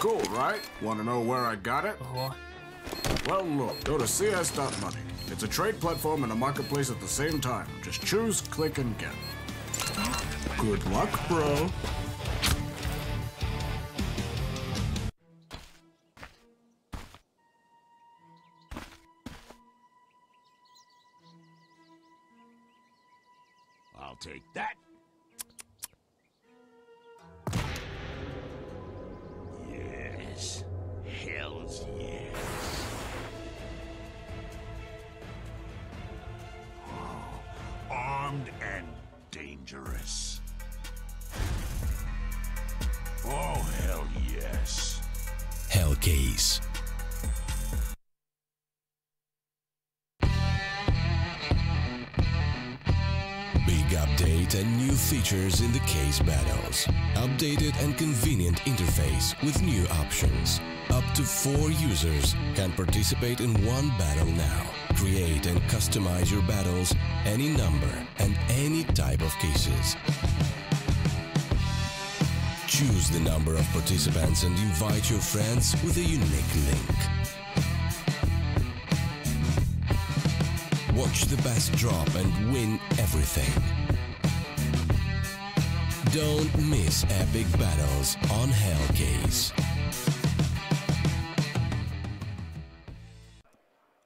cool, right? Want to know where I got it? Well, look, go to cs.money. It's a trade platform and a marketplace at the same time. Just choose, click, and get. Good luck, bro. I'll take that. Yes. Hells yes. Oh, armed and dangerous. Oh, hell yes. Hellcase. Big update and new features in the case battles. Updated and convenient interface with new options. Up to 4 users can participate in one battle now. Create and customize your battles, any number and any type of cases. Choose the number of participants and invite your friends with a unique link. Watch the best drop and win everything. Don't miss epic battles on Hellcase.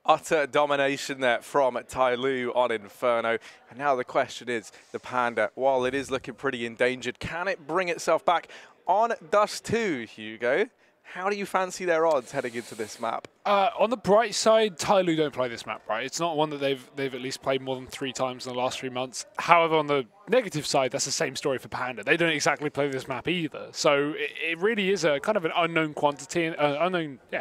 Utter domination there from TYLOO on Inferno. And now the question is, the Panda, while it is looking pretty endangered, can it bring itself back on Dust2, Hugo? How do you fancy their odds heading into this map? On the bright side, TYLOO don't play this map, right? It's not one that they've at least played more than 3 times in the last 3 months. However, on the negative side, that's the same story for Panda. They don't exactly play this map either. So it really is a kind of an unknown quantity,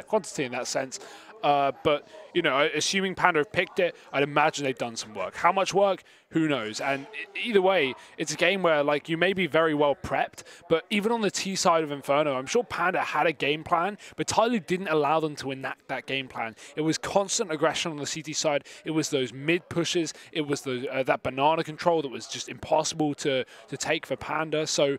quantity in that sense. But, you know, assuming Panda have picked it, I'd imagine they've done some work. How much work? Who knows? And either way, it's a game where, like, you may be very well prepped, but even on the T side of Inferno, I'm sure Panda had a game plan, but TYLOO didn't allow them to enact that game plan. It was constant aggression on the CT side. It was those mid pushes. It was that banana control that was just impossible to take for Panda. So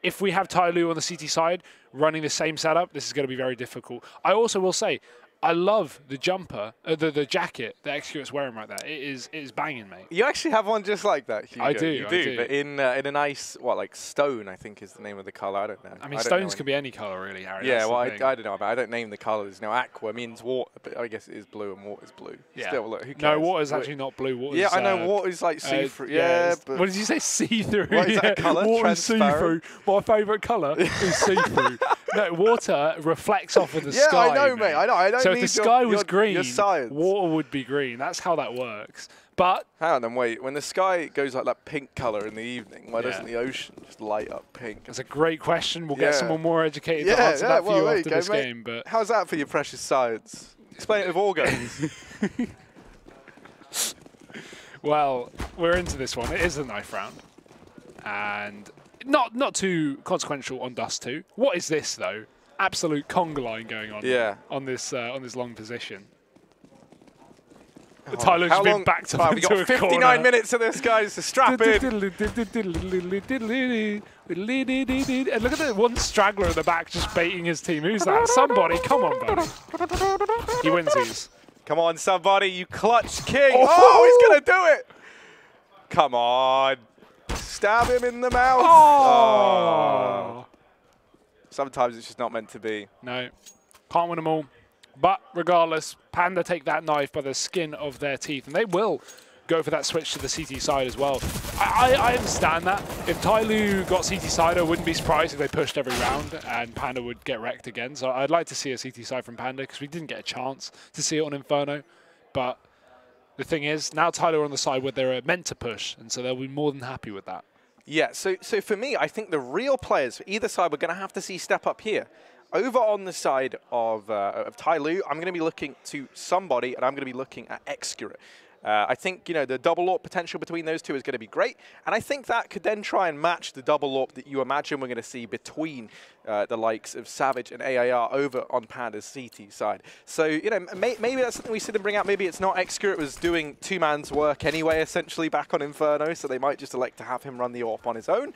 if we have TYLOO on the CT side running the same setup, this is going to be very difficult. I also will say, I love the jumper, the jacket that Execute's wearing right there. It is banging, mate. You actually have one just like that, Hugo. I do. You do, but in a nice, like stone, I think is the name of the colour. I don't know. I mean, stones can be any colour, really, Harry. Yeah, well, I don't know, but I don't name the colours. You know, aqua means water, but I guess it is blue and water's blue. Yeah. Still, look, who cares? No, water's actually not blue. Water's, yeah, I know, water's like see-through. Yeah, but... What did you say, see-through? What is that colour? Water's see-through. My favourite colour is see-through. No, water reflects off of the sky. Yeah, I know, mate. I know. I don't so need if the sky was green, your science. Water would be green. That's how that works. But hang on, then wait. When the sky goes like that pink colour in the evening, why doesn't the ocean just light up pink? That's a great question. We'll get someone more educated to answer that for you after this game. But how's that for your precious science? Explain it with organs. Well, we're into this one. It is a knife round, and not too consequential on Dust2. What is this though? Absolute conga line going on. On this long position. Oh, TYLOO's been backed up into a corner. We've got 59 minutes of this, guys. So strap in. And look at the one straggler at the back just baiting his team. Who's that? Somebody. Come on, buddy. He wins these. Come on, somebody. You clutch king. Oh, he's going to do it. Come on. Stab him in the mouth. Oh. Sometimes it's just not meant to be. No. Can't win them all. But regardless, Panda take that knife by the skin of their teeth, and they will go for that switch to the CT side as well. I understand that. If TYLOO got CT side, I wouldn't be surprised if they pushed every round and Panda would get wrecked again. So I'd like to see a CT side from Panda because we didn't get a chance to see it on Inferno. But the thing is, now TYLOO are on the side where they're meant to push, and so they'll be more than happy with that. Yeah, so for me, I think the real players for either side we're going to have to see step up here. Over on the side of TYLOO, I'm going to be looking to somebody, and I'm going to be looking at Execute. I think, you know, the double AWP potential between those two is going to be great, and I think that could then try and match the double AWP that you imagine we're going to see between the likes of Savage and AIR over on Panda's CT side. So, you know, maybe that's something we see them bring out. Maybe it's not. Execute was doing two-man's work anyway, essentially, back on Inferno, so they might just elect to have him run the AWP on his own.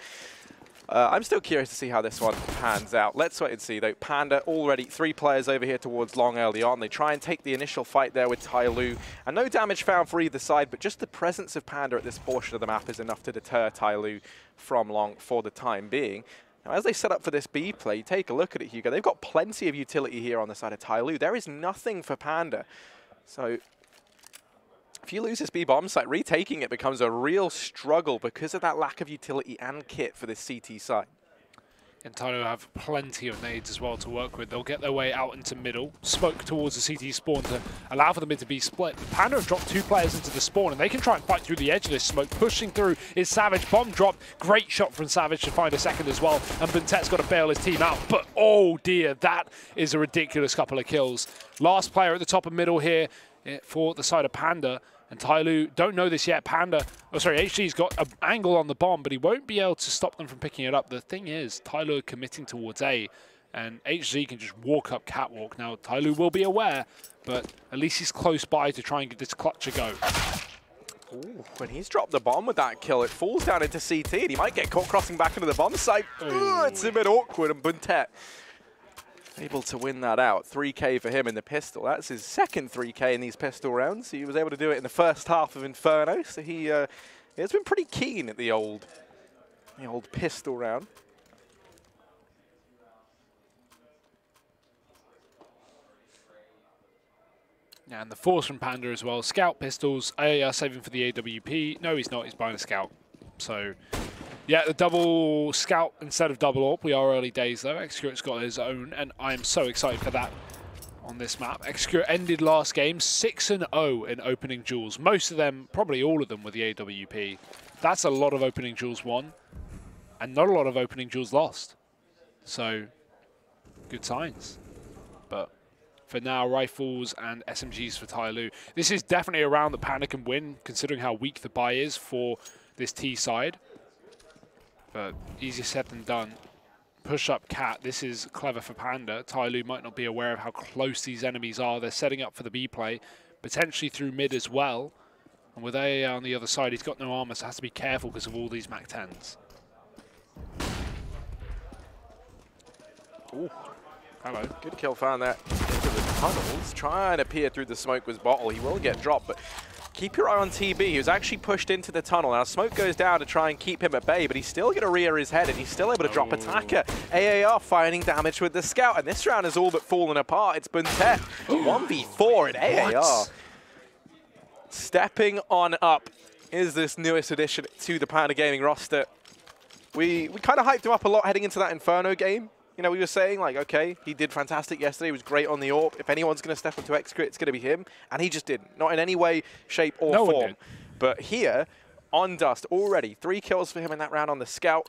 I'm still curious to see how this one pans out. Let's wait and see, though. Panda already 3 players over here towards long early on. They try and take the initial fight there with TYLOO, and no damage found for either side, but just the presence of Panda at this portion of the map is enough to deter TYLOO from long for the time being. Now, as they set up for this B play, take a look at it, Hugo. They've got plenty of utility here on the side of TYLOO. There is nothing for Panda. So if you lose this B bomb site, retaking it becomes a real struggle because of that lack of utility and kit for this CT side. And TYLOO have plenty of nades as well to work with. They'll get their way out into middle, smoke towards the CT spawn to allow for the mid to be split. But Panda have dropped 2 players into the spawn, and they can try and fight through the edge of this smoke. Pushing through is Savage. Bomb drop. Great shot from Savage to find a second as well. And Buntet's got to bail his team out. But oh dear, that is a ridiculous couple of kills. Last player at the top of middle here for the side of Panda. And TYLOO don't know this yet. HG's got an angle on the bomb, but he won't be able to stop them from picking it up. The thing is, TYLOO are committing towards A, and HG can just walk up catwalk. Now, TYLOO will be aware, but at least he's close by to try and get this clutch a go. Ooh, when he's dropped the bomb with that kill, it falls down into CT, and he might get caught crossing back into the bomb site. Ooh, it's a bit awkward, and Buntet able to win that out. 3K for him in the pistol. That's his second 3K in these pistol rounds. He was able to do it in the first half of Inferno, so he has been pretty keen at the old pistol round. Yeah, and the force from Panda as well. Scout pistols. Saving for the AWP. No, he's not. He's buying a scout. So yeah, the double scout instead of double AWP. We are early days though. Execurate's got his own, and I am so excited for that on this map. Execurate ended last game 6-0 in opening duels. Most of them, probably all of them, were the AWP. That's a lot of opening duels won, and not a lot of opening duels lost. So, good signs. But for now, rifles and SMGs for TYLOO. This is definitely a round that Panda can win, considering how weak the buy is for this T side. But easier said than done. Push up Cat. This is clever for Panda. TYLOO might not be aware of how close these enemies are. They're setting up for the B play, potentially through mid as well. And with A on the other side, he's got no armor, so has to be careful because of all these Mac 10s. Ooh, hello. Good kill found that into the tunnels. Trying to peer through the smoke with Bottle. He will get dropped, but keep your eye on TB. He was actually pushed into the tunnel. Now, smoke goes down to try and keep him at bay, but he's still going to rear his head, and he's still able to drop attacker. AAR finding damage with the scout, and this round has all but fallen apart. It's Buntet 1v4 in AAR. Stepping on up is this newest addition to the Panda Gaming roster. We kind of hyped him up a lot heading into that Inferno game. You know, we were saying, like, okay, he did fantastic yesterday. He was great on the AWP. If anyone's going to step into Execute, it's going to be him. And he just didn't. Not in any way, shape, or form. But here, on Dust, already 3 kills for him in that round on the Scout.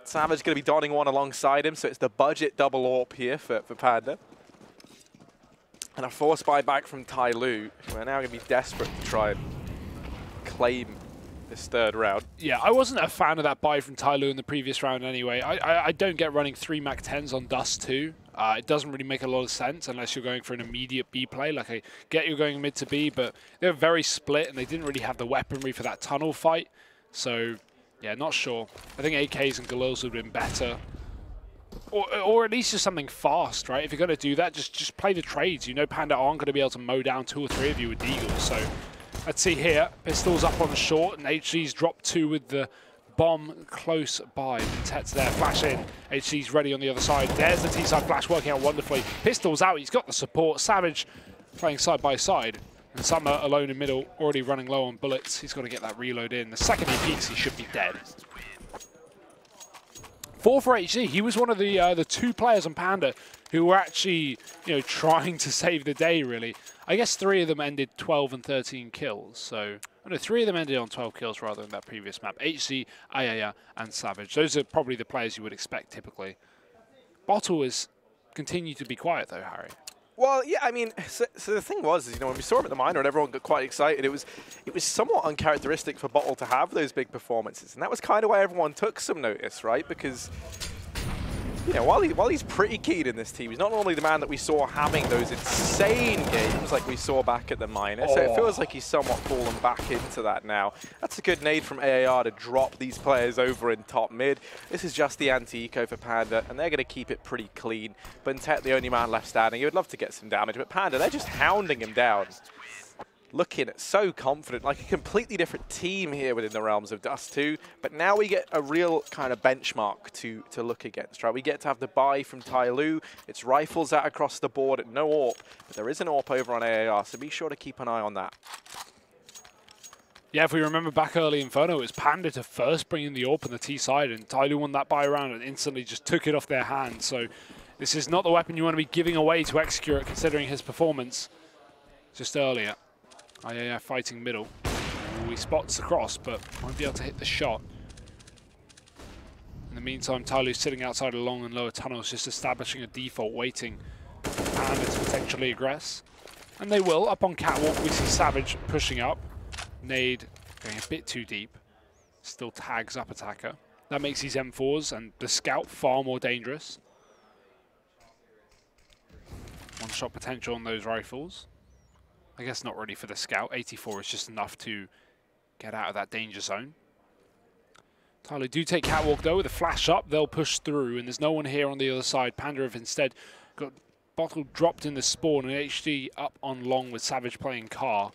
Savage going to be donning one alongside him, so it's the budget double AWP here for Panda. And a force buyback from TYLOO. We're now going to be desperate to try and claim this third round. Yeah, I wasn't a fan of that buy from TYLOO in the previous round anyway. I don't get running 3 Mac 10s on Dust2. It doesn't really make a lot of sense unless you're going for an immediate B play. Like, I get you're going mid to B, but they're very split and they didn't really have the weaponry for that tunnel fight. So, yeah, not sure. I think AKs and Galils would have been better. Or at least just something fast, right? If you're going to do that, just play the trades. You know Panda aren't going to be able to mow down 2 or 3 of you with Deagles, so let's see here. Pistols up on the short, and HG's dropped 2 with the bomb close by. Tet's there, flash in. HG's ready on the other side. There's the T-side flash working out wonderfully. Pistols out, he's got the support. Savage playing side by side. And Summer alone in middle, already running low on bullets. He's got to get that reload in. The second he peeks, he should be dead. 4 for HG. He was one of the 2 players on Panda who were actually, you know, trying to save the day, really. I guess 3 of them ended 12 and 13 kills. So, no, 3 of them ended on 12 kills rather than that previous map. HG, Ayaya, and Savage. Those are probably the players you would expect typically. Bottle has continued to be quiet though, Harry. Well, yeah, I mean, so the thing was, you know, when we saw him at the minor and everyone got quite excited, it was somewhat uncharacteristic for Bottle to have those big performances. And that was kind of why everyone took some notice, right? Because You know, while he's pretty keen in this team, he's not normally the man that we saw having those insane games like we saw back at the minor. So it feels like he's somewhat fallen back into that now. That's a good nade from AAR to drop these players over in top mid. This is just the anti-eco for Panda, and they're going to keep it pretty clean. Buntet, the only man left standing. He would love to get some damage, but Panda, they're just hounding him down. Looking so confident, like a completely different team here within the realms of Dust2. But now we get a real kind of benchmark to look against, right? We get to have the buy from TYLOO. It's rifles out across the board, no AWP. But there is an AWP over on AAR, so be sure to keep an eye on that. Yeah, if we remember back early Inferno, it was Panda to first bring in the AWP on the T side, and TYLOO won that buy round and instantly just took it off their hands. So this is not the weapon you want to be giving away to Execute, considering his performance just earlier. Yeah, fighting middle. He spots the cross, but won't be able to hit the shot. In the meantime, TYLOO's sitting outside of long and lower tunnels, just establishing a default, waiting for Panda to potentially aggress. And they will. Up on catwalk, we see Savage pushing up. Nade going a bit too deep. Still tags up attacker. That makes these M4s and the scout far more dangerous. One shot potential on those rifles. I guess not really for the scout. 84 is just enough to get out of that danger zone. TYLOO do take catwalk though with a flash up. They'll push through, and there's no one here on the other side. Panda have instead got bottle dropped in the spawn, and HD up on long with Savage playing car.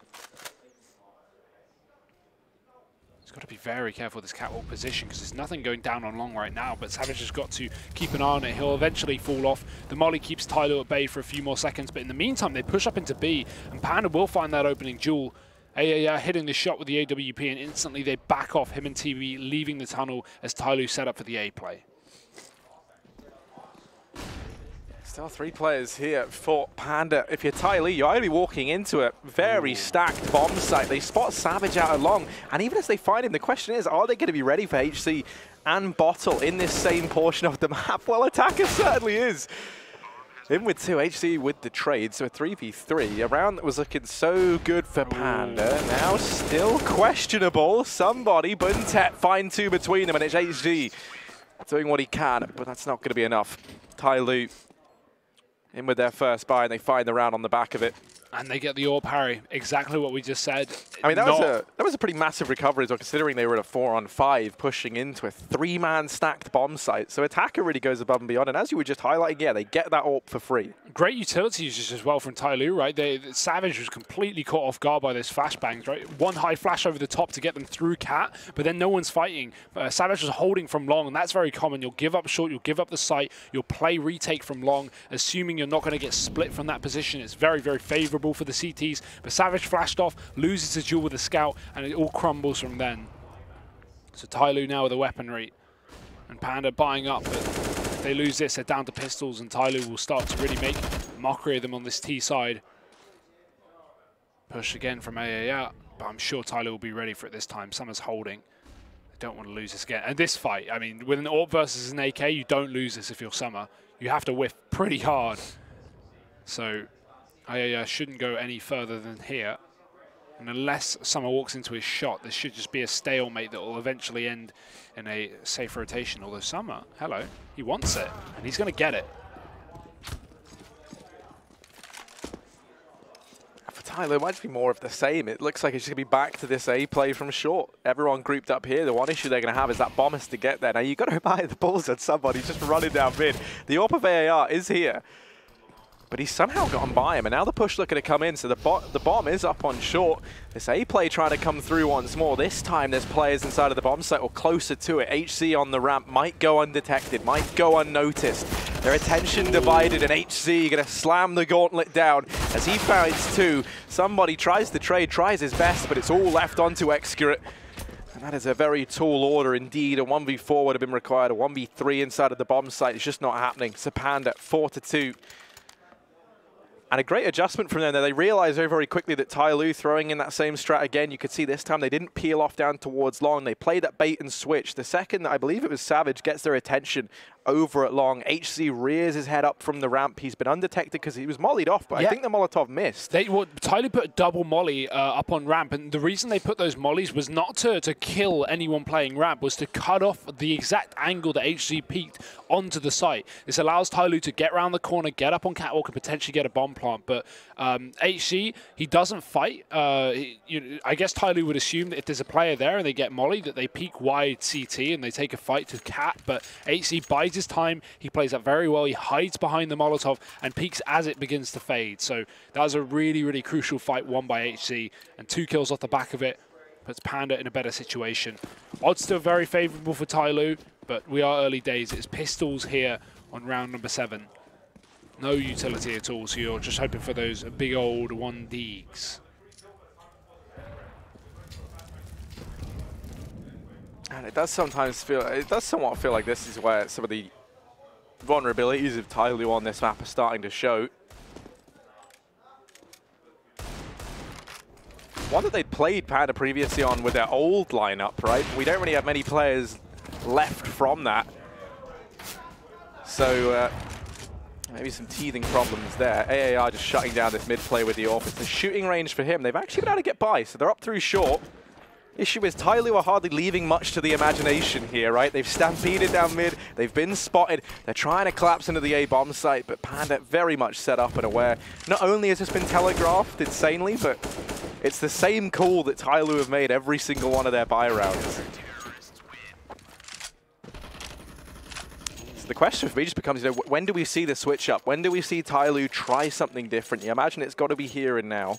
Got to be very careful with this catwalk position because there's nothing going down on long right now, but Savage has got to keep an eye on it. He'll eventually fall off. The molly keeps TYLOO at bay for a few more seconds, but in the meantime they push up into B, and Panda will find that opening duel. Hitting the shot with the AWP, and instantly they back off, him and TV leaving the tunnel as TYLOO set up for the A play. Still 3 players here for Panda. If you're TYLOO, you're only walking into a very stacked bomb site. They spot Savage out along, and even as they find him, the question is, are they going to be ready for HC and Bottle in this same portion of the map? Well, Attacker certainly is. In with 2, HC with the trade, so a 3v3. A round that was looking so good for Panda, now still questionable. Somebody, Buntet, find 2 between them, and it's HC doing what he can, but that's not going to be enough. TYLOO in with their first buy, and they find the round on the back of it. And they get the AWP parry. Exactly what we just said. I mean, that was a pretty massive recovery, as well, considering they were at a 4-on-5, pushing into a 3-man stacked bomb site. So Attacker really goes above and beyond. And as you were just highlighting, yeah, they get that AWP for free. Great utility usage as well from TYLOO, right? Savage was completely caught off guard by those flashbangs, right? One high flash over the top to get them through Cat, but then no one's fighting. Savage was holding from long, and that's very common. You'll give up short, you'll give up the site, you'll play retake from long, assuming you're not going to get split from that position. It's very, very favorable for the CTs, but Savage flashed off, loses his duel with the scout, and it all crumbles from then. So TYLOO now with a weaponry, and Panda buying up, but if they lose this, they're down to pistols, and TYLOO will start to really make a mockery of them on this T side. Push again from AAR, but I'm sure TYLOO will be ready for it this time. Summer's holding. They don't want to lose this again. And this fight, I mean, with an AWP versus an AK, you don't lose this if you're Summer. You have to whiff pretty hard. So shouldn't go any further than here. And unless Summer walks into his shot, this should just be a stalemate that will eventually end in a safe rotation. Although Summer, hello, he wants it, and he's going to get it. For TYLOO, it might just be more of the same. It looks like it's going to be back to this A play from short. Everyone grouped up here. The one issue they're going to have is that bomb has to get there. Now, you've got to buy the balls at somebody just running down mid. The AWP of AAR is here, but he's somehow gotten by him, and now the push looking to come in, so the bomb is up on short. This A-play trying to come through once more. This time there's players inside of the bomb site or closer to it. HC on the ramp might go undetected, might go unnoticed. Their attention divided, and HC going to slam the gauntlet down as he finds 2. Somebody tries to trade, tries his best, but it's all left onto Excurate. And that is a very tall order indeed. A 1v4 would have been required. A 1v3 inside of the bomb site is just not happening. So Panda, 4-2. And a great adjustment from them there. They realized very, very quickly that TYLOO throwing in that same strat again. You could see this time they didn't peel off down towards long. They played that bait and switch. The second, I believe it was Savage, gets their attention, over at long. HC rears his head up from the ramp. He's been undetected because he was mollied off, but I think the Molotov missed. TYLOO put a double molly up on ramp, and the reason they put those mollies was not to kill anyone playing ramp, was to cut off the exact angle that HC peaked onto the site. This allows TYLOO to get around the corner, get up on catwalk, and potentially get a bomb plant. But HC, he doesn't fight. I guess TYLOO would assume that if there's a player there and they get molly, that they peek wide CT and they take a fight to cat, but HC bides his time. He plays that very well. He hides behind the Molotov and peeks as it begins to fade. So that was a really, really crucial fight won by HC, and 2 kills off the back of it puts Panda in a better situation. Odds still very favorable for TYLOO, but we are early days. It's pistols here on round number 7. No utility at all, so you're just hoping for those big old 1Ds. And it does somewhat feel like this is where some of the vulnerabilities of TYLOO on this map are starting to show. One that they'd played Panda previously on with their old lineup, right? We don't really have many players left from that. So maybe some teething problems there. AAR just shutting down this mid play with the AWP. It's a shooting range for him. They've actually been able to get by, so they're up through short. Issue is TYLOO are hardly leaving much to the imagination here, right? They've stampeded down mid, they've been spotted, they're trying to collapse into the A bomb site, but Panda very much set up and aware. Not only has this been telegraphed insanely, but it's the same call that TYLOO have made every single one of their buy rounds. So the question for me just becomes, when do we see the switch up? When do we see TYLOO try something different? You imagine it's got to be here and now.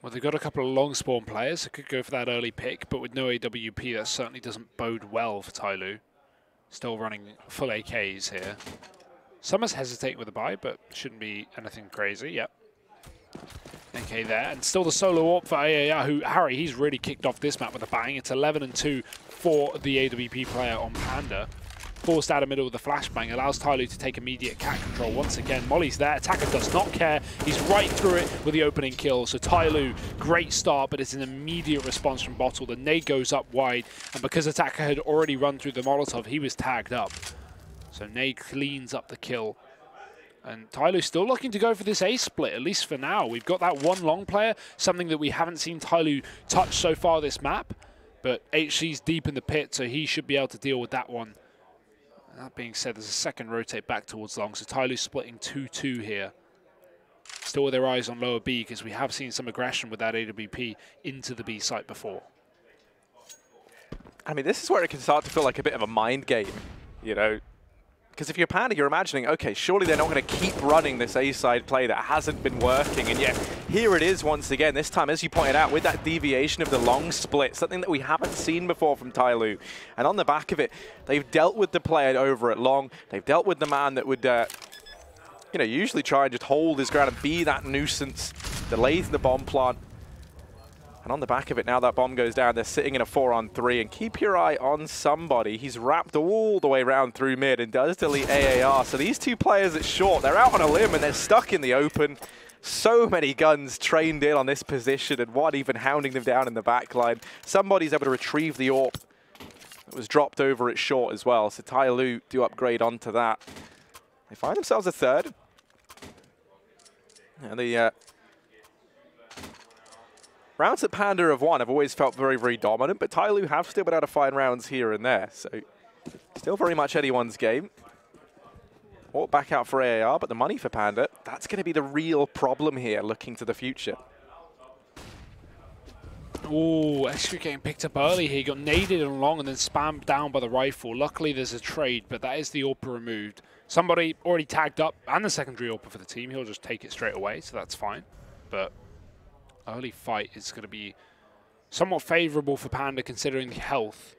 Well, they've got a couple of long spawn players who could go for that early pick, but with no AWP, that certainly doesn't bode well for TYLOO. Still running full AKs here. Summer's hesitating with a buy, but shouldn't be anything crazy. Yep. AK there, and still the solo AWP for AAR, who, Harry, he's really kicked off this map with a bang. It's 11-2 for the AWP player on Panda. Forced out of middle with the flashbang, allows TYLOO to take immediate cat control. Once again, Molly's there. Attacker does not care. He's right through it with the opening kill. So TYLOO, great start, but it's an immediate response from Bottle. The nade goes up wide, and because Attacker had already run through the Molotov, he was tagged up. So nade cleans up the kill. And TYLOO still looking to go for this A split, at least for now. We've got that one long player, something that we haven't seen TYLOO touch so far this map. But HC's deep in the pit, so he should be able to deal with that one. That being said, there's a second rotate back towards long, so TYLOO splitting 2-2 here. Still with their eyes on lower B, because we have seen some aggression with that AWP into the B site before. I mean, this is where it can start to feel like a bit of a mind game, you know? Because if you're Panda, you're imagining, okay, surely they're not going to keep running this A-side play that hasn't been working, and yet here it is once again, this time, as you pointed out, with that deviation of the long split, something that we haven't seen before from TYLOO. And on the back of it, they've dealt with the player over at long, they've dealt with the man that would, you know, usually try and just hold his ground and be that nuisance, delays the bomb plant. And on the back of it, now that bomb goes down, they're sitting in a 4-on-3, and keep your eye on somebody. He's wrapped all the way around through mid and does delete AAR. So these two players at short, they're out on a limb and they're stuck in the open. So many guns trained in on this position, and one even hounding them down in the back line. Somebody's able to retrieve the AWP that was dropped over at short as well. So TYLOO do upgrade onto that. They find themselves a third. And the rounds that Panda have won have always felt very, very dominant, but TYLOO have still been able to find rounds here and there. So still very much anyone's game. Or back out for AAR, but the money for Panda, that's going to be the real problem here looking to the future. Oh, Extra getting picked up early here. He got naded and long and then spammed down by the rifle. Luckily, there's a trade, but that is the AWP removed. Somebody already tagged up, and the secondary AWP for the team. He'll just take it straight away, so that's fine. But early fight is going to be somewhat favorable for Panda considering the health.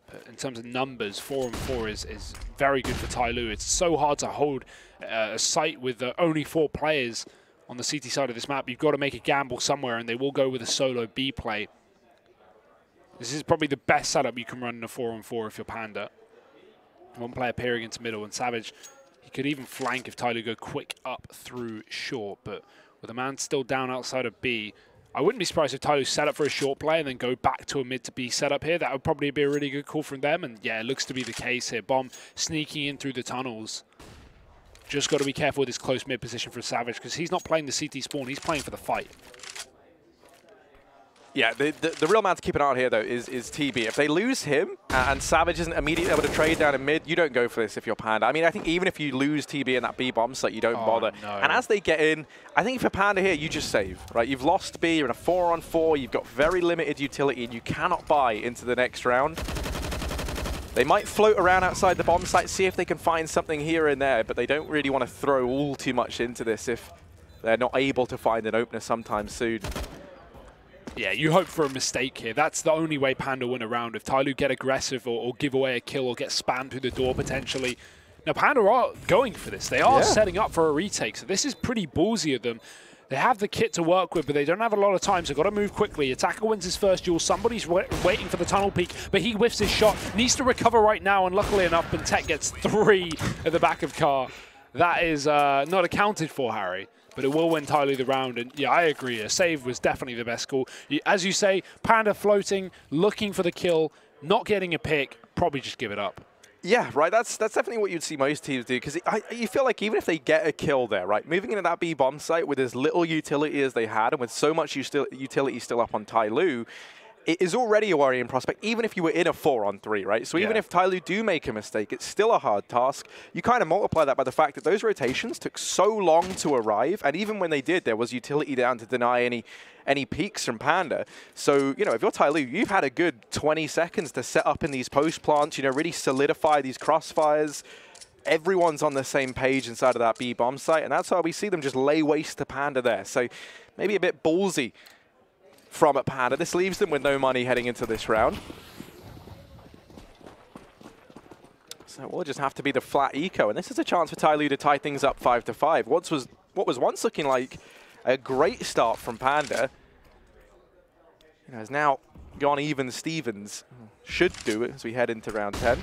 But in terms of numbers, 4-on-4 is very good for TYLOO. It's so hard to hold a site with only 4 players on the CT side of this map. You've got to make a gamble somewhere, and they will go with a solo B play. This is probably the best setup you can run in a 4-on-4 if you're Panda. One player peering into middle, and Savage, he could even flank if TYLOO go quick up through short, but with a man still down outside of B, I wouldn't be surprised if TYLOO set up for a short play and then go back to a mid to B setup here. That would probably be a really good call from them. And yeah, it looks to be the case here. Bomb sneaking in through the tunnels. Just got to be careful with his close mid position for Savage because he's not playing the CT spawn. He's playing for the fight. Yeah, the real man to keep an eye on here, though, is TB. If they lose him and Savage isn't immediately able to trade down in mid, you don't go for this if you're Panda. I mean, I think even if you lose TB in that B bomb site, you don't bother. No. And as they get in, I think for Panda here, you just save, right? You've lost B, you're in a 4-on-4, you've got very limited utility, and you cannot buy into the next round. They might float around outside the bomb site, see if they can find something here and there, but they don't really want to throw all too much into this if they're not able to find an opener sometime soon. Yeah, you hope for a mistake here. That's the only way Panda win a round. If TYLOO get aggressive or give away a kill or get spammed through the door potentially. Now, Panda are going for this. They are setting up for a retake, so this is pretty ballsy of them. They have the kit to work with, but they don't have a lot of time, so got to move quickly. Attacker wins his first duel. Somebody's waiting for the tunnel peek, but he whiffs his shot. Needs to recover right now, and luckily enough, Bentek gets 3 at the back of car. That is not accounted for, Harry. But it will win TYLOO the round, and yeah, I agree. A save was definitely the best call. As you say, Panda floating, looking for the kill, not getting a pick, probably just give it up. Yeah, right. That's definitely what you'd see most teams do, because you feel like even if they get a kill there, right, moving into that B bomb site with as little utility as they had, and with so much utility still up on TYLOO, it is already a worrying prospect, even if you were in a 4-on-3, right? So even if TYLOO do make a mistake, it's still a hard task. You kind of multiply that by the fact that those rotations took so long to arrive, and even when they did, there was utility down to deny any peaks from Panda. So, you know, if you're TYLOO, you've had a good 20 seconds to set up in these post plants, you know, really solidify these crossfires. Everyone's on the same page inside of that B bomb site, and that's how we see them just lay waste to Panda there. So maybe a bit ballsy from Panda. This leaves them with no money heading into this round. So it will just have to be the flat eco, and this is a chance for TYLOO to tie things up 5-5. What was once looking like a great start from Panda, you know, has now gone even Stevens. Should do it as we head into round 10.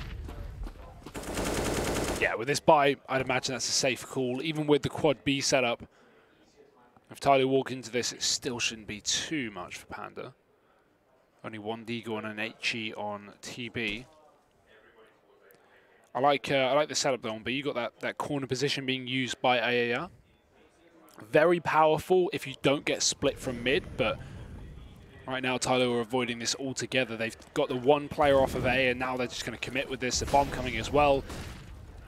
Yeah, with this buy, I'd imagine that's a safe call, even with the quad B setup. If TYLOO walk into this, it still shouldn't be too much for Panda. Only 1 Deagle and an HE on TB. I like the setup though, but you got that corner position being used by AAR. Very powerful if you don't get split from mid, but right now TYLOO are avoiding this altogether. They've got the 1 player off of A, and now they're just going to commit with this. The bomb coming as well.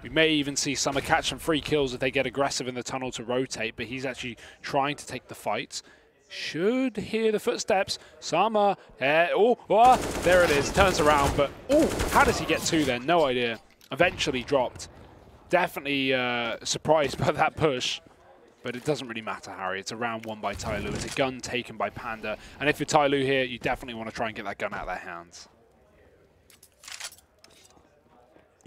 We may even see Summer catch some free kills if they get aggressive in the tunnel to rotate, but he's actually trying to take the fights. Should hear the footsteps. Summer, there it is, turns around, but how does he get 2 then? No idea. Eventually dropped. Definitely surprised by that push, but it doesn't really matter, Harry. It's a round 1 by TYLOO. It's a gun taken by Panda, and if you're TYLOO here, you definitely want to try and get that gun out of their hands.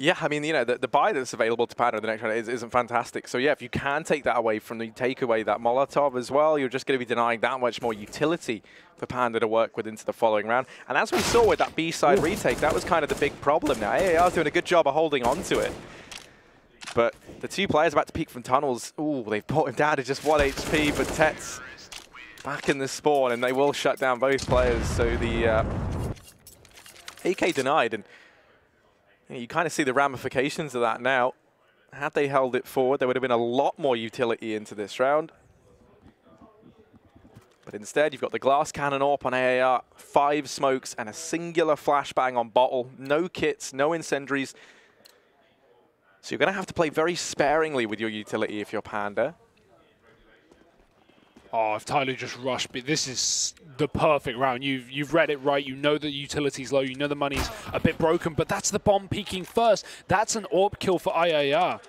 Yeah, I mean, you know, the buy that's available to Panda in the next round isn't fantastic. So yeah, if you can take that away from the take away that Molotov as well, you're just going to be denying that much more utility for Panda to work with into the following round. And as we saw with that B-side retake, that was kind of the big problem now. AAR's doing a good job of holding on to it. But the 2 players about to peek from tunnels, they've brought him down to just 1 HP, but Tet's back in the spawn, and they will shut down both players. So the AK denied, and you kind of see the ramifications of that now. Had they held it forward, there would have been a lot more utility into this round. But instead, you've got the glass cannon AWP on AAR, 5 smokes, and a singular flashbang on Bottle. No kits, no incendiaries. So you're going to have to play very sparingly with your utility if you're Panda. Oh, if TYLOO just rushed, but this is the perfect round. You've read it right. You know the utility's low. You know the money's a bit broken, but that's the bomb peeking first. That's an AWP kill for IAR.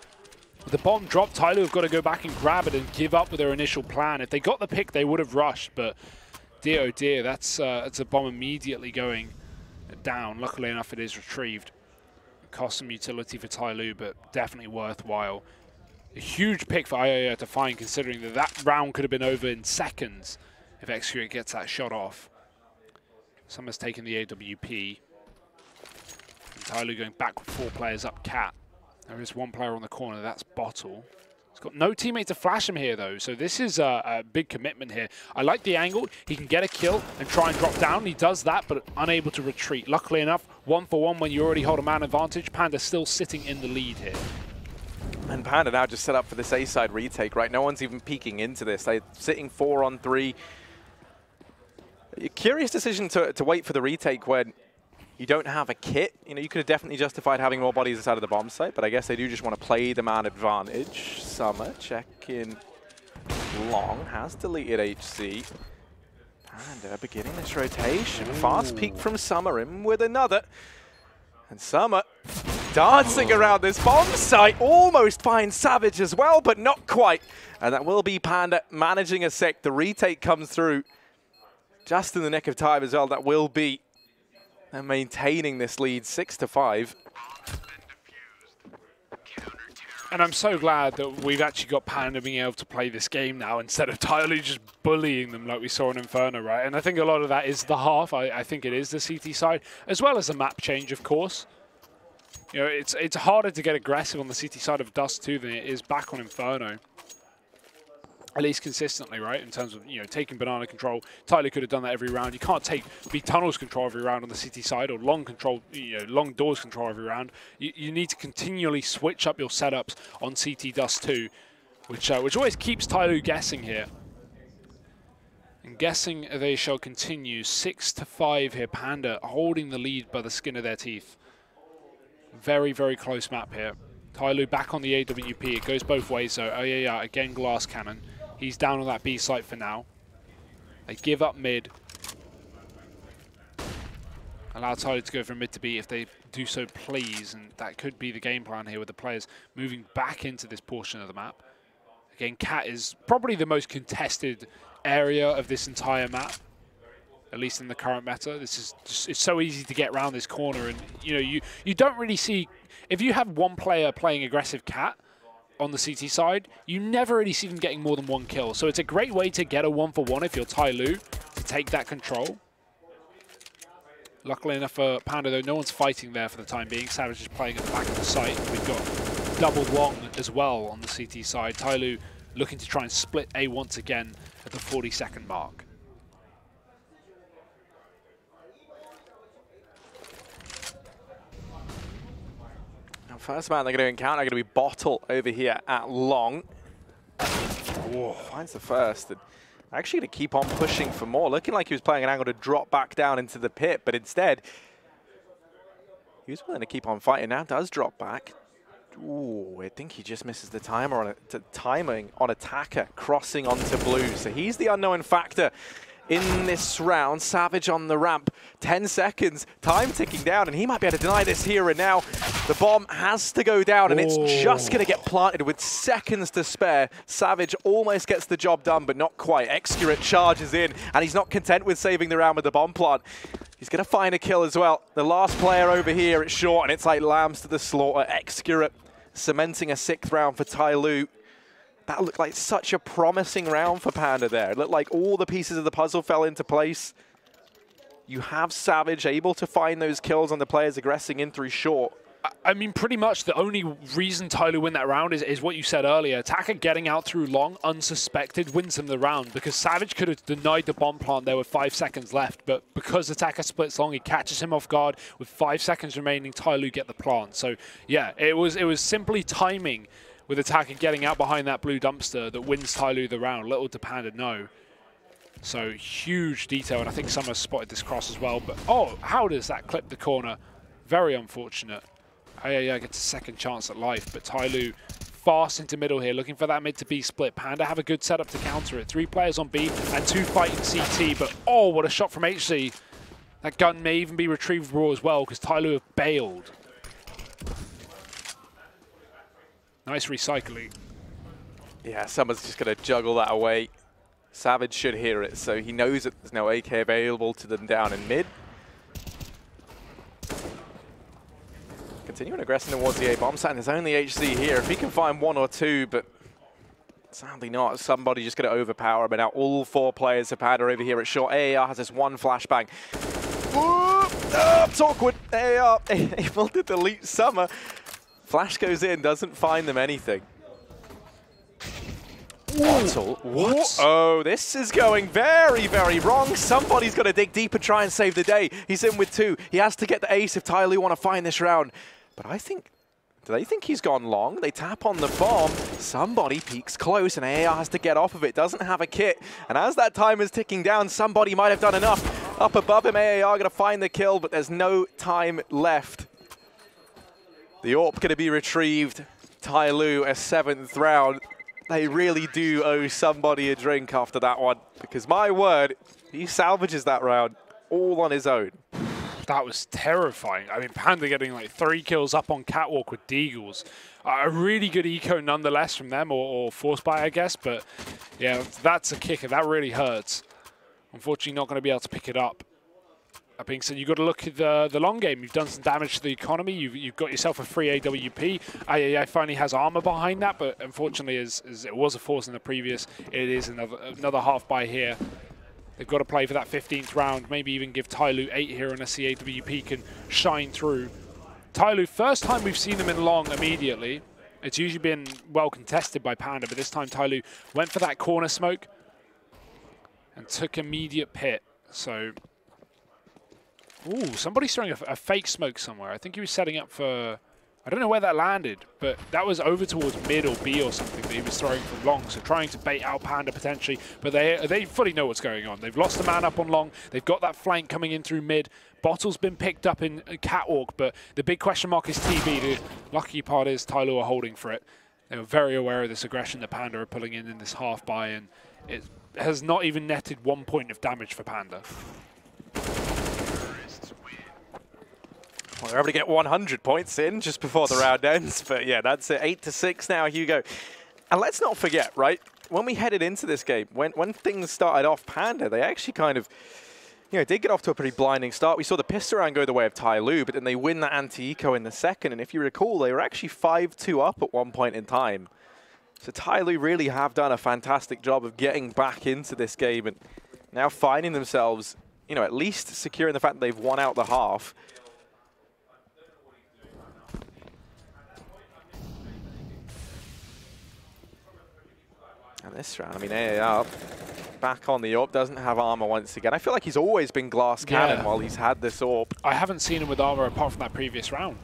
With the bomb dropped, TYLOO have got to go back and grab it and give up with their initial plan. If they got the pick, they would have rushed, but dear oh dear, that's a bomb immediately going down. Luckily enough, it is retrieved. Cost some utility for TYLOO, but definitely worthwhile. A huge pick for IAR to find, considering that round could have been over in seconds if Execute gets that shot off. Summer's taking the AWP. And TYLOO going back with 4 players up cat. There is 1 player on the corner, that's Bottle. got no teammate to flash him here, though, so this is a big commitment here. I like the angle. He can get a kill and try and drop down. He does that, but unable to retreat. Luckily enough, 1-for-1 when you already hold a man advantage. Panda still sitting in the lead here. And Panda now just set up for this A-side retake, right? No one's even peeking into this. They're sitting 4-on-3. A curious decision to wait for the retake when you don't have a kit. You know, you could have definitely justified having more bodies inside of the bomb site, but I guess they do just want to play the man advantage. Summer checking long, has deleted HC. Panda beginning this rotation. Fast peek from Summer, in with another. And Summer dancing around this bomb site, almost finds Savage as well, but not quite. And that will be Panda managing a sec. The retake comes through just in the nick of time as well. That will be and maintaining this lead 6-5. And I'm so glad that we've actually got Panda being able to play this game now instead of TYLOO just bullying them like we saw in Inferno, right? And I think a lot of that is the half. I think it is the CT side, as well as the map change, of course. You know, it's harder to get aggressive on the CT side of Dust2 than it is back on Inferno. At least consistently, right? In terms of, you know, taking banana control. TYLOO could have done that every round. You can't take B tunnels control every round on the CT side, or long control, you know, long doors control every round. You need to continually switch up your setups on CT Dust2, which always keeps TYLOO guessing here. And guessing they shall continue. 6-5 here. Panda holding the lead by the skin of their teeth. Very, very close map here. TYLOO back on the AWP. It goes both ways, though. Oh, yeah, again, glass cannon. He's down on that B site for now. They give up mid. Allow TYLOO to go from mid to B if they do so, please. And that could be the game plan here with the players moving back into this portion of the map. Again, Cat is probably the most contested area of this entire map, at least in the current meta. This is just, it's so easy to get around this corner, and you know, you don't really see, if you have one player playing aggressive Cat on the CT side, you never really see them getting more than one kill. So it's a great way to get a 1-for-1 if you're TYLOO, to take that control. Luckily enough for Panda, though, no one's fighting there for the time being. Savage is playing at the back of the site. We've got double long as well on the CT side. TYLOO looking to try and split A once again at the 40-second mark. First man they're going to encounter going to be Bottle over here at long. Whoa, finds the first. And actually going to keep on pushing for more. Looking like he was playing an angle to drop back down into the pit, but instead he was willing to keep on fighting. Now does drop back. Ooh, I think he just misses the timer on timing on attacker crossing onto blue. So he's the unknown factor in this round. Savage on the ramp, 10 seconds, time ticking down, and he might be able to deny this here and now. The bomb has to go down, and it's just going to get planted with seconds to spare. Savage almost gets the job done, but not quite. Excurate charges in, and he's not content with saving the round with the bomb plant. He's going to find a kill as well. The last player over here, it's short, and it's like lambs to the slaughter. Excurate cementing a 6th round for TYLOO. That looked like such a promising round for Panda there. It looked like all the pieces of the puzzle fell into place. You have Savage able to find those kills on the players aggressing in through short. I mean, pretty much the only reason TYLOO win that round is what you said earlier. Attacker getting out through long, unsuspected, wins him the round, because Savage could have denied the bomb plant there with 5 seconds left, but because Attacker splits long, he catches him off guard. With 5 seconds remaining, TYLOO get the plant. So, yeah, it was simply timing with Attacker getting out behind that blue dumpster that wins TYLOO the round. Little did Panda know. So, huge detail, and I think Summer spotted this cross as well. But, oh, how does that clip the corner? Very unfortunate. Yeah, gets a second chance at life, but TYLOO fast into middle here, looking for that mid to B split. Panda have a good setup to counter it. 3 players on B and 2 fighting CT, but oh, what a shot from HC. That gun may even be retrievable as well, because TYLOO have bailed. Nice recycling. Yeah, Summer's just going to juggle that away. Savage should hear it, so he knows that there's no AK available to them down in mid. Continuing aggressing towards the A bomb site, and there's only HC here. If he can find 1 or 2, but sadly not. Somebody just going to overpower him, and now all 4 players have had her over here at short. AAR has this 1 flashbang. It's awkward. AAR able to delete Summer. Flash goes in, doesn't find them anything. Bottle. What? Oh, this is going very, very wrong. Somebody's got to dig deep and try and save the day. He's in with 2. He has to get the ace if TYLOO want to find this round. But I think... Do they think he's gone long? They tap on the bomb. Somebody peeks close, and AAR has to get off of it. Doesn't have a kit. And as that time is ticking down, somebody might have done enough. Up above him, AAR going to find the kill, but there's no time left. The AWP going to be retrieved. TYLOO, a 7th round. They really do owe somebody a drink after that one. Because my word, he salvages that round all on his own. That was terrifying. I mean, Panda getting like 3 kills up on Catwalk with Deagles. A really good eco nonetheless from them, or force buy, I guess. But yeah, that's a kicker. That really hurts. Unfortunately, not going to be able to pick it up. That being said, you've got to look at the long game. You've done some damage to the economy. You've got yourself a free AWP. IAI finally has armor behind that, but unfortunately, as it was a force in the previous, it is another half buy here. They've got to play for that 15th round, maybe even give TYLOO 8 here and a CAWP can shine through. TYLOO, first time we've seen them in long immediately. It's usually been well contested by Panda, but this time TYLOO went for that corner smoke and took immediate pit. So, ooh, somebody's throwing a fake smoke somewhere. I think he was setting up for... I don't know where that landed, but that was over towards mid or B or something that he was throwing from long, so trying to bait out Panda potentially, but they fully know what's going on. They've lost a man up on long, they've got that flank coming in through mid, Bottle's been picked up in Catwalk, but the big question mark is TB. The lucky part is TYLOO are holding for it. They were very aware of this aggression that Panda are pulling in this half buy, and it has not even netted 1 point of damage for Panda. Well, they're able to get 100 points in just before the round ends. But yeah, that's it. 8-6 now, Hugo. And let's not forget, right, when we headed into this game, when things started off Panda, they actually kind of, did get off to a pretty blinding start. We saw the pistol round go the way of TYLOO, but then they win that anti-eco in the second. And if you recall, they were actually 5-2 up at one point in time. So TYLOO really have done a fantastic job of getting back into this game and now finding themselves, at least securing the fact that they've won out the half. And this round, I mean, AAR back on the AWP, doesn't have armor once again. I feel like he's always been glass cannon while he's had this AWP. I haven't seen him with armor apart from that previous round.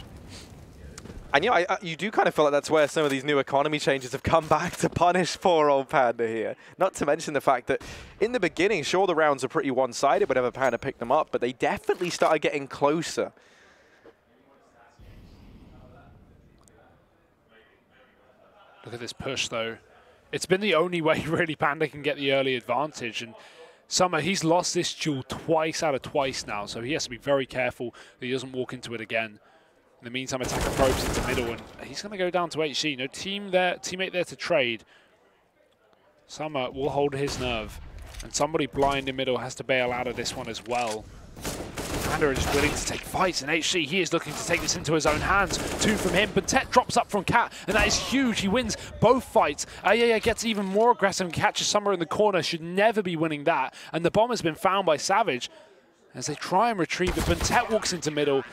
And you do kind of feel like that's where some of these new economy changes have come back to punish poor old Panda here. Not to mention the fact that in the beginning, sure, the rounds are pretty one-sided whenever Panda picked them up, but they definitely started getting closer. Look at this push, though. It's been the only way, really, Panda can get the early advantage. And Summer, he's lost this duel twice out of twice now, so he has to be very careful that he doesn't walk into it again. In the meantime, Attacker probes into middle, and he's going to go down to HC. No teammate there to trade. Summer will hold his nerve, and somebody blind in middle has to bail out of this one as well. Panda is willing to take fights, and HC, he is looking to take this into his own hands. 2 from him, but Tet drops up from Cat, and that is huge. He wins both fights. Ayaya gets even more aggressive and catches Summer in the corner. Should never be winning that. And the bomb has been found by Savage as they try and retrieve it. But Tet walks into middle,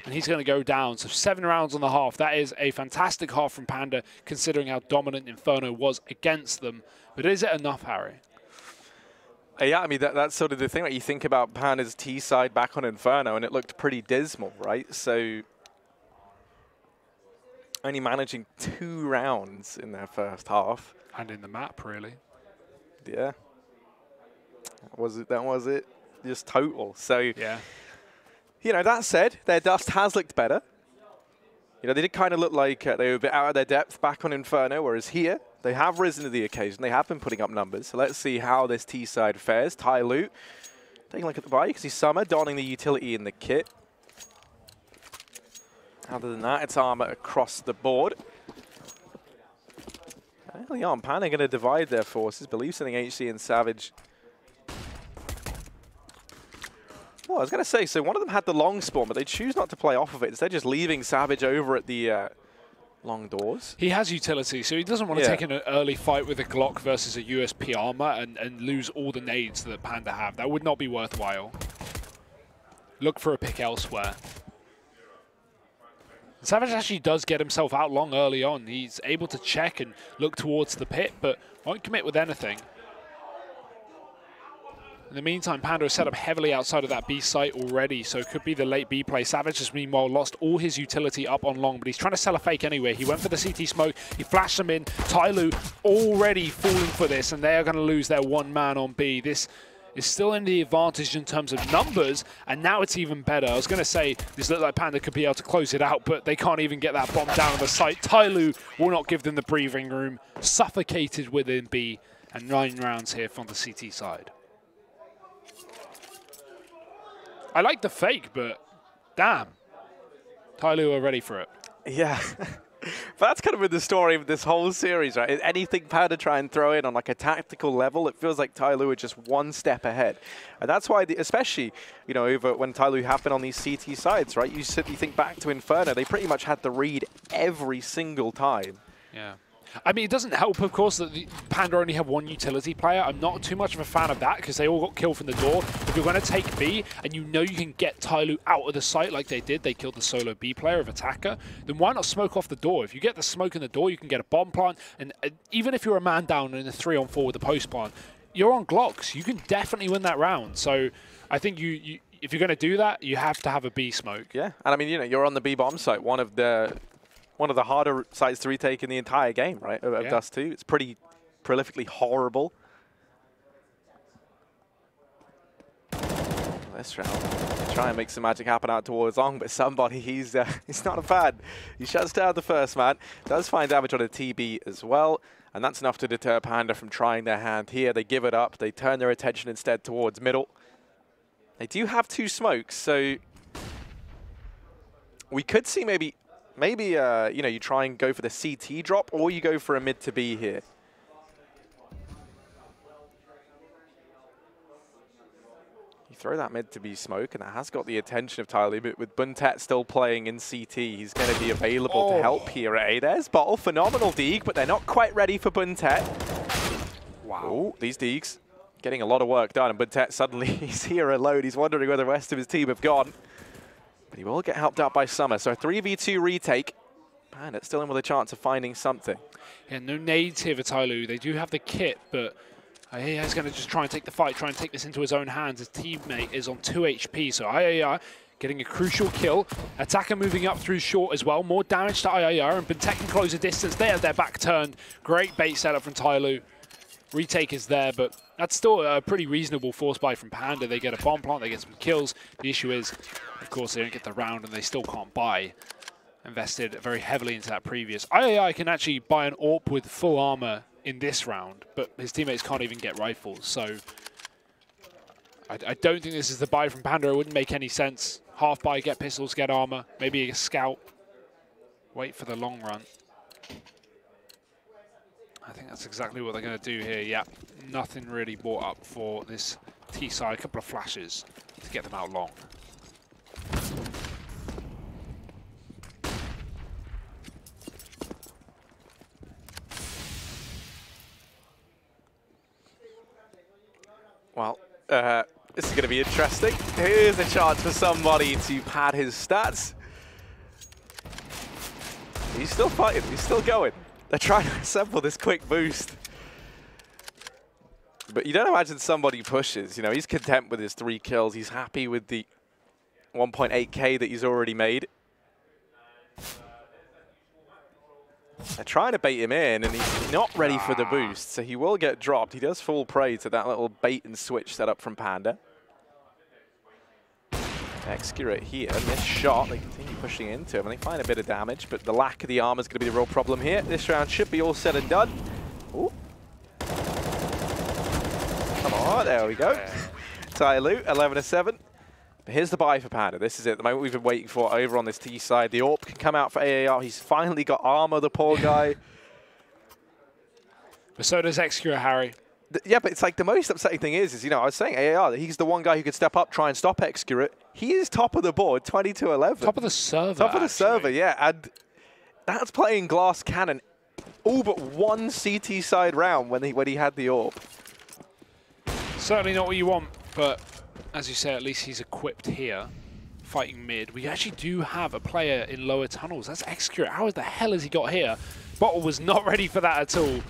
and he's going to go down. So 7 rounds on the half. That is a fantastic half from Panda, considering how dominant Inferno was against them. But is it enough, Harry? Yeah, I mean, that's sort of the thing. Like, you think about Panda's T side back on Inferno, and it looked pretty dismal, right? So only managing 2 rounds in their first half. And in the map, really. Yeah. That was it. Just total. So, yeah. That said, their Dust has looked better. They did kind of look like they were a bit out of their depth back on Inferno, whereas here, they have risen to the occasion. They have been putting up numbers. So let's see how this T side fares. TYLOO taking a look at the buy. You can see Summer donning the utility in the kit. Other than that, it's armor across the board. Early on, Panda going to divide their forces. Believe something HC and Savage. Well, I was going to say, so one of them had the long spawn, but they choose not to play off of it. Instead, just leaving Savage over at the long doors. He has utility, so he doesn't want to take an early fight with a Glock versus a USP armor and lose all the nades that Panda have. That would not be worthwhile. Look for a pick elsewhere. Savage actually does get himself out long early on. He's able to check and look towards the pit, but won't commit with anything. In the meantime, Panda is set up heavily outside of that B site already, so it could be the late B play. Savage has meanwhile lost all his utility up on long, but he's trying to sell a fake anyway. He went for the CT smoke, he flashed them in. TYLOO already falling for this, and they are going to lose their one man on B. This is still in the advantage in terms of numbers, and now it's even better. I was going to say this looked like Panda could be able to close it out, but they can't even get that bomb down on the site. TYLOO will not give them the breathing room, suffocated within B, and 9 rounds here from the CT side. I like the fake, but damn, TYLOO are ready for it. Yeah. But that's kind of been the story of this whole series, right? Anything Panda try and throw in on like a tactical level, it feels like TYLOO are just one step ahead. And that's why, especially, you know, over when TYLOO have been on these CT sides, right? You think back to Inferno, they pretty much had the read every single time. Yeah. I mean, it doesn't help, of course, that the Panda only have one utility player. I'm not too much of a fan of that because they all got killed from the door. If you're going to take B and you know you can get TYLOO out of the site like they did, they killed the solo B player of Attacker, then why not smoke off the door? If you get the smoke in the door, you can get a bomb plant. And even if you're a man down in a 3-on-4 with the post plant, you're on Glocks. You can definitely win that round. So I think if you're going to do that, you have to have a B smoke. Yeah, and I mean, you know, you're on the B bomb site, one of the harder sites to retake in the entire game, right, of Dust2. It's pretty prolifically horrible. This round, try and make some magic happen out towards long, but somebody, he's not a fan. He shuts down the first man, does find damage on a TB as well, and that's enough to deter Panda from trying their hand here. They give it up. They turn their attention instead towards middle. They do have 2 smokes, so we could see maybe you know, you try and go for the CT drop, or you go for a mid to B here. You throw that mid to B smoke, and that has got the attention of TYLOO, but with Buntet still playing in CT, he's going to be available to help here at A. There's Bottle, phenomenal Deeg, but they're not quite ready for Buntet. Wow. Ooh, these Deegs getting a lot of work done, and Buntet suddenly he's here alone. He's wondering where the rest of his team have gone. But he will get helped out by Summer. So a 3v2 retake. And it's still in with a chance of finding something. Yeah, no nades here for TYLOO. They do have the kit, but he's going to just try and take the fight, try and take this into his own hands. His teammate is on 2 HP, so IAR getting a crucial kill. Attacker moving up through short as well. More damage to IAR, and Buntet can close the distance. They have their back turned. Great bait setup from TYLOO. Retake is there, but that's still a pretty reasonable force buy from Panda. They get a bomb plant, they get some kills. The issue is, of course, they don't get the round and they still can't buy. Invested very heavily into that previous. IAI can actually buy an AWP with full armor in this round, but his teammates can't even get rifles. So I don't think this is the buy from Panda. It wouldn't make any sense. Half buy, get pistols, get armor, maybe a scout. Wait for the long run. I think that's exactly what they're going to do here. Yeah, nothing really brought up for this T side. A couple of flashes to get them out long. Well, this is going to be interesting. Here's a chance for somebody to pad his stats. He's still fighting. He's still going. They're trying to assemble this quick boost. But you don't imagine somebody pushes. You know, he's content with his 3 kills. He's happy with the 1.8k that he's already made. They're trying to bait him in, and he's not ready for the boost, so he will get dropped. He does fall prey to that little bait and switch setup from Panda. Excurate here, and this shot, they continue pushing into him, and they find a bit of damage, but the lack of the armor is going to be the real problem here. This round should be all said and done. Ooh. Come on, there we go. TYLOO, 11-7. But here's the buy for Panda. This is it, the moment we've been waiting for over on this T side. The AWP can come out for AAR. He's finally got armor, the poor guy. But so does Excura, Harry. Yeah, but it's like the most upsetting thing is, you know, I was saying AAR, that he's the one guy who could step up, try and stop Excurate. He is top of the board, 22-11. Top of the server, Top of the server, yeah. And that's playing glass cannon all but one CT side round when he had the AWP. Certainly not what you want, but as you say, at least he's equipped here. fighting mid. We actually do have a player in lower tunnels. That's Excurate. How the hell has he got here? Bottle was not ready for that at all.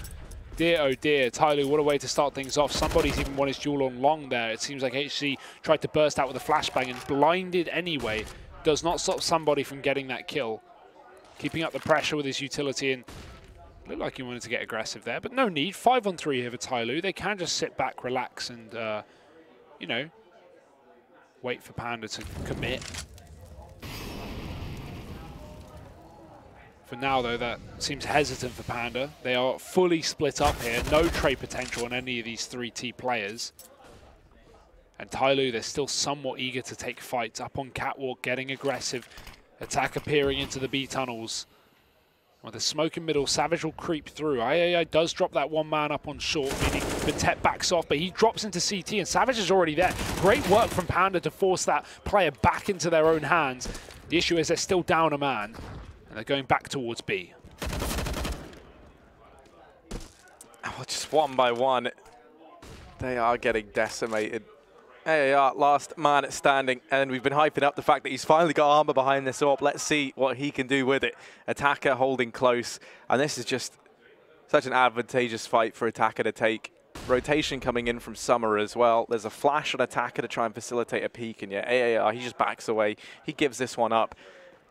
Dear, oh dear. TYLOO, what a way to start things off. Somebody's even won his duel on long there. It seems like HC tried to burst out with a flashbang and blinded anyway. Does not stop somebody from getting that kill. Keeping up the pressure with his utility, and looked like he wanted to get aggressive there, but no need. 5-on-3 here for TYLOO. They can just sit back, relax, and, you know, wait for Panda to commit. For now, though, that seems hesitant for Panda. They are fully split up here. No trade potential on any of these 3T players. And TYLOO, they're still somewhat eager to take fights. Up on Catwalk, getting aggressive. Attack appearing into the B tunnels. With the smoke in middle, Savage will creep through. II does drop that one man up on short, meaning Bentet backs off, but he drops into CT, and Savage is already there. Great work from Panda to force that player back into their own hands. The issue is they're still down a man. They're going back towards B. Oh, just one by one, they are getting decimated. AAR, last man standing, and we've been hyping up the fact that he's finally got armor behind this AWP. Let's see what he can do with it. Attacker holding close, and this is just such an advantageous fight for Attacker to take. Rotation coming in from Summer as well. There's a flash on Attacker to try and facilitate a peek, and yeah, AAR, he just backs away. He gives this one up.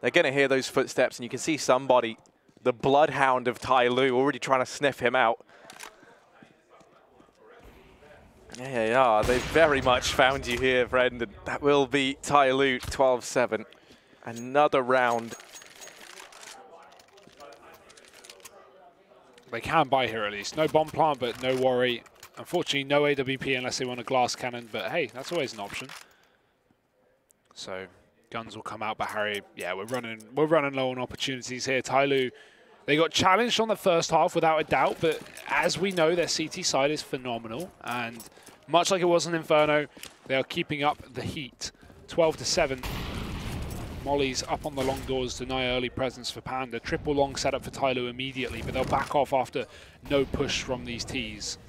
They're going to hear those footsteps, and you can see somebody, the bloodhound of TYLOO, already trying to sniff him out. Yeah, they've very much found you here, friend, and that will be TYLOO 12-7. Another round. They can buy here at least. No bomb plant, but no worry. Unfortunately, no AWP unless they want a glass cannon, but hey, that's always an option. So guns will come out, but Harry, yeah, we're running low on opportunities here. TYLOO, they got challenged on the first half without a doubt, but as we know, their CT side is phenomenal, and much like it was in Inferno, they are keeping up the heat. 12-7. Molly's up on the long doors, deny early presence for Panda. Triple long setup for TYLOO immediately, but they'll back off after no push from these Ts.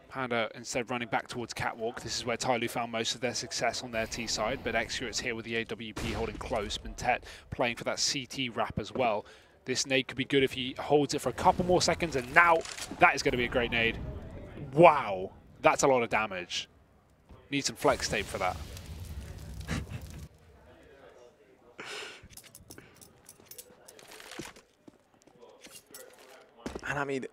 Panda instead running back towards Catwalk. This is where TYLOO found most of their success on their T side, but Excurate's here with the AWP holding close. Bentet playing for that CT wrap as well. This nade could be good if he holds it for a couple more seconds, and now that is going to be a great nade. Wow, that's a lot of damage. Need some flex tape for that. And I mean,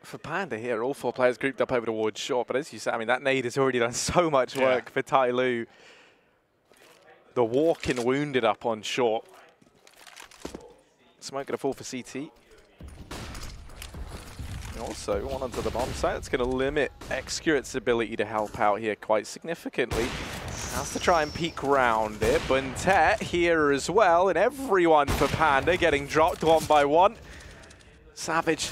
for Panda here, all four players grouped up over towards short, but as you said, I mean, that nade has already done so much work for TYLOO. The walk-in wounded up on short. Smoke gonna fall for CT. And also, one onto the bomb site. That's gonna limit Excurate's ability to help out here quite significantly. Has to try and peek round it. Bentet here as well, and everyone for Panda getting dropped one by one. Savage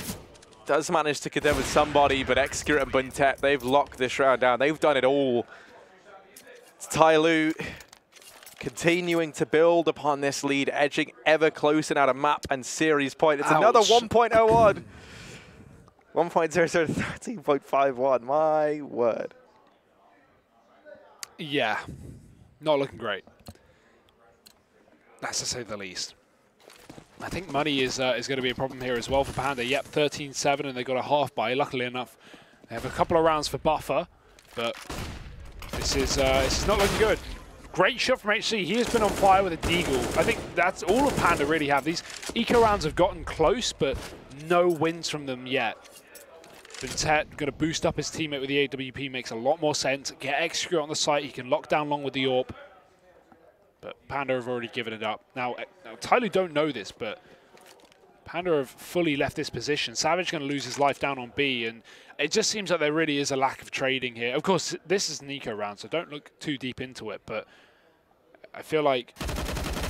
does manage to contend with somebody, but Excurate and Bentet, they've locked this round down. They've done it all. It's TYLOO continuing to build upon this lead, edging ever closer now to map and series point. It's another 1.01. 1.00, 13.51. My word. Yeah, not looking great. That's to say the least. I think money is going to be a problem here as well for Panda. Yep, 13-7, and they got a half buy. Luckily enough, they have a couple of rounds for buffer, but this is not looking good. Great shot from HC. He has been on fire with a deagle. I think that's all of Panda really have. These eco rounds have gotten close, but no wins from them yet. Bentet going to boost up his teammate with the AWP, makes a lot more sense. Get Excurate on the site. He can lock down long with the AWP. But Panda have already given it up. Now TYLOO don't know this, but Panda have fully left this position. Savage going to lose his life down on B, and it just seems like there really is a lack of trading here. Of course, this is an eco round, so don't look too deep into it, but I feel like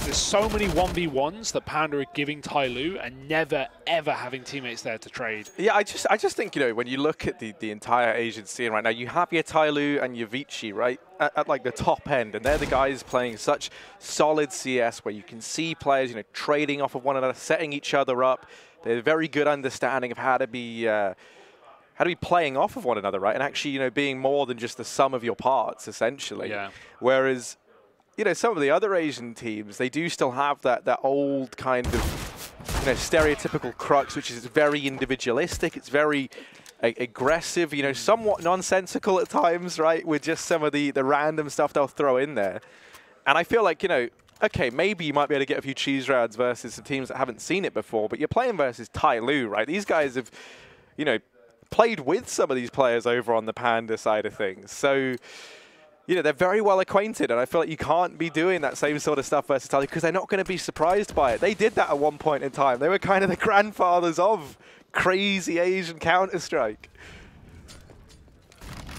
there's so many 1v1s that Panda are giving TYLOO and never, ever having teammates there to trade. Yeah, I just think, you know, when you look at the entire Asian scene right now, you have your TYLOO and your Vici, right, at like the top end, and they're the guys playing such solid CS where you can see players, you know, trading off of one another, setting each other up. They have a very good understanding of how to be playing off of one another, right, and actually, you know, being more than just the sum of your parts, essentially. Yeah. Whereas you know, some of the other Asian teams, they do still have that old kind of, you know, stereotypical crux, which is very individualistic. It's very aggressive, you know, somewhat nonsensical at times, right? With just some of the random stuff they'll throw in there. And I feel like, you know, okay, maybe you might be able to get a few cheese rounds versus some teams that haven't seen it before, but you're playing versus TYLOO, right? These guys have, you know, played with some of these players over on the Panda side of things. So, you know, they're very well acquainted, and I feel like you can't be doing that same sort of stuff versus TYLOO because they're not going to be surprised by it. They did that at one point in time. They were kind of the grandfathers of crazy Asian Counter-Strike.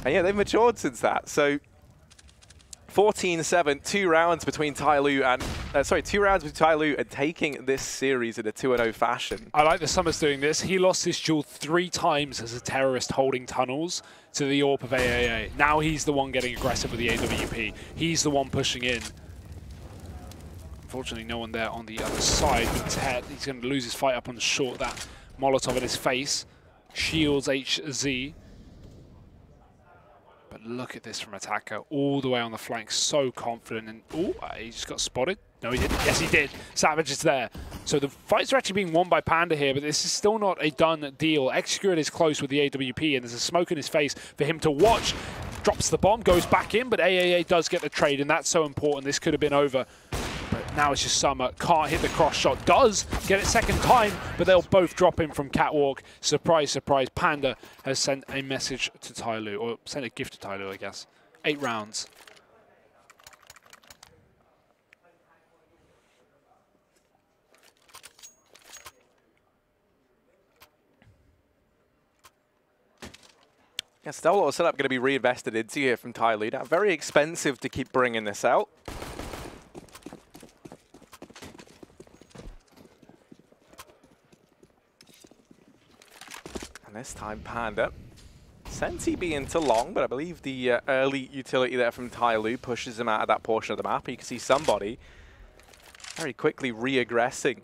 And yeah, they've matured since that. So 14-7, 2 rounds between TYLOO and 2 rounds with TYLOO and taking this series in a 2-0 fashion. I like that Summer's doing this. He lost his duel 3 times as a terrorist holding tunnels to the AWP of AAA. Now he's the one getting aggressive with the AWP. He's the one pushing in. Unfortunately, no one there on the other side. But Ted, he's going to lose his fight up on the short. That Molotov in his face shields HZ. But look at this from Attacker, all the way on the flank, so confident. And oh, he just got spotted. No, he didn't. Yes, he did. Savage is there. So the fights are actually being won by Panda here, but this is still not a done deal. Execute is close with the AWP, and there's a smoke in his face for him to watch. Drops the bomb, goes back in, but AAA does get the trade, and that's so important. This could have been over. But now it's just Summer. Can't hit the cross shot. Does get it second time, but they'll both drop in from Catwalk. Surprise, surprise. Panda has sent a message to TYLOO, or sent a gift to TYLOO, I guess. 8 rounds. Yeah, still a lot of setup going to be reinvested into here from TYLOO. Now, very expensive to keep bringing this out. And this time, Panda sends EB into long, but I believe the early utility there from TYLOO pushes him out of that portion of the map. You can see somebody very quickly re-aggressing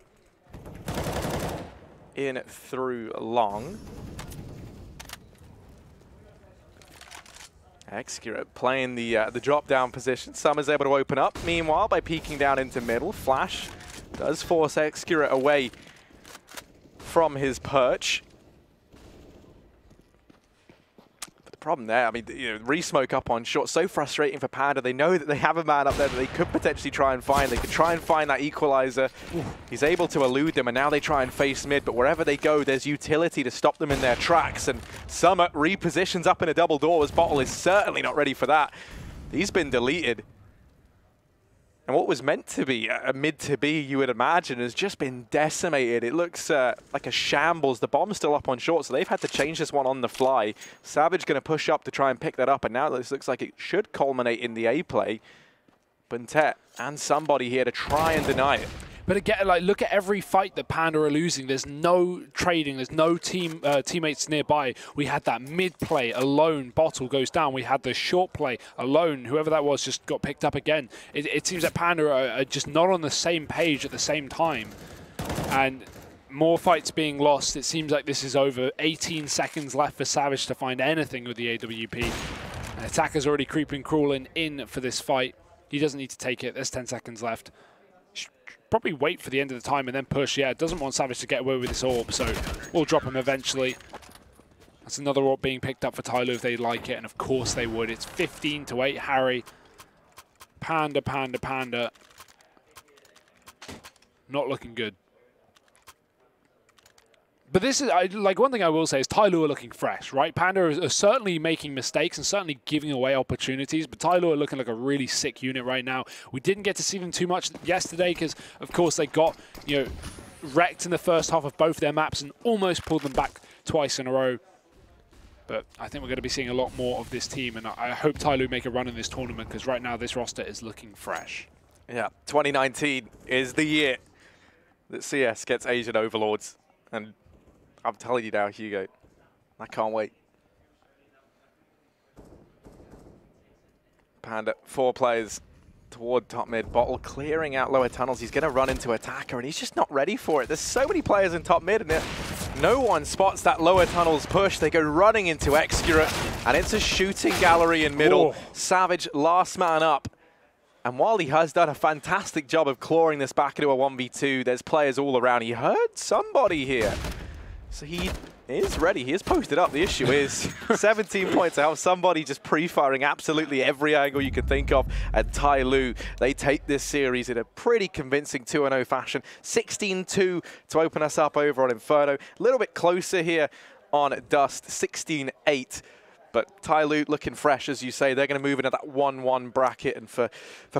in through long. Excurate playing the drop-down position. Summer's able to open up, meanwhile, by peeking down into middle. Flash does force Excurate away from his perch. But the problem there, I mean, you know, re-smoke up on short, so frustrating for Panda. They know that they have a man up there that they could potentially try and find. They could try and find that equalizer. He's able to elude them, and now they try and face mid, but wherever they go, there's utility to stop them in their tracks, and Summer repositions up in a double door as Bottle is certainly not ready for that. He's been deleted. And what was meant to be a mid-to-B, you would imagine, has just been decimated. It looks like a shambles. The bomb's still up on short, so they've had to change this one on the fly. Savage going to push up to try and pick that up, and now this looks like it should culminate in the A play. Buntet and somebody here to try and deny it. But again, like, look at every fight that Panda are losing. There's no trading. There's no teammates nearby. We had that mid play alone. Bottle goes down. We had the short play alone. Whoever that was just got picked up again. It seems that Panda are just not on the same page at the same time. And more fights being lost. It seems like this is over. 18 seconds left for Savage to find anything with the AWP. And Attacker's already creeping, crawling in for this fight. He doesn't need to take it. There's 10 seconds left. Probably wait for the end of the time and then push. Yeah, doesn't want Savage to get away with this AWP, so we'll drop him eventually. That's another AWP being picked up for TYLOO if they like it, and of course they would. It's 15-8, Harry. Panda, Panda, Panda. Not looking good. But this is, like, one thing I will say is TYLOO are looking fresh, right? Panda are certainly making mistakes and certainly giving away opportunities, but TYLOO are looking like a really sick unit right now. We didn't get to see them too much yesterday because, of course, they got, you know, wrecked in the first half of both their maps and almost pulled them back twice in a row. But I think we're going to be seeing a lot more of this team, and I hope TYLOO make a run in this tournament because right now this roster is looking fresh. Yeah, 2019 is the year that CS gets Asian overlords, and I'm telling you now, Hugo, I can't wait. Panda, 4 players toward top mid. Bottle clearing out lower tunnels. He's going to run into Attacker, and he's just not ready for it. There's so many players in top mid, and no one spots that lower tunnels push. They go running into Excurate, and it's a shooting gallery in middle. Oh. Savage, last man up. And while he has done a fantastic job of clawing this back into a 1v2, there's players all around. He heard somebody here. So he is ready. He is posted up. The issue is 17 points to have somebody just pre-firing absolutely every angle you could think of. And TYLOO, they take this series in a pretty convincing 2-0 fashion. 16-2 to open us up over on Inferno. A little bit closer here on Dust, 16-8. But TYLOO looking fresh, as you say. They're going to move into that 1-1 bracket. And for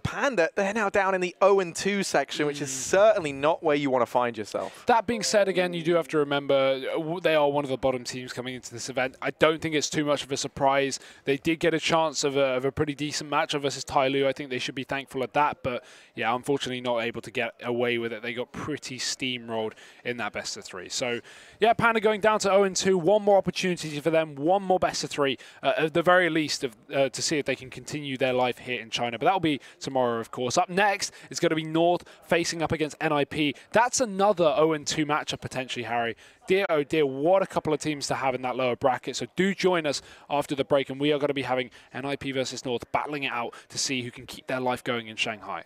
Panda, they're now down in the 0-2 section, which is certainly not where you want to find yourself. That being said, again, you do have to remember they are one of the bottom teams coming into this event. I don't think it's too much of a surprise. They did get a chance of a pretty decent matchup versus TYLOO. I think they should be thankful at that. But, yeah, unfortunately not able to get away with it. They got pretty steamrolled in that best of 3. So, yeah, Panda going down to 0-2. One more opportunity for them. One more best of 3. At the very least, to see if they can continue their life here in China. But that'll be tomorrow, of course. Up next is going to be North facing up against NIP. That's another 0-2 matchup potentially, Harry. Dear, oh dear, what a couple of teams to have in that lower bracket. So do join us after the break, and we are going to be having NIP versus North battling it out to see who can keep their life going in Shanghai.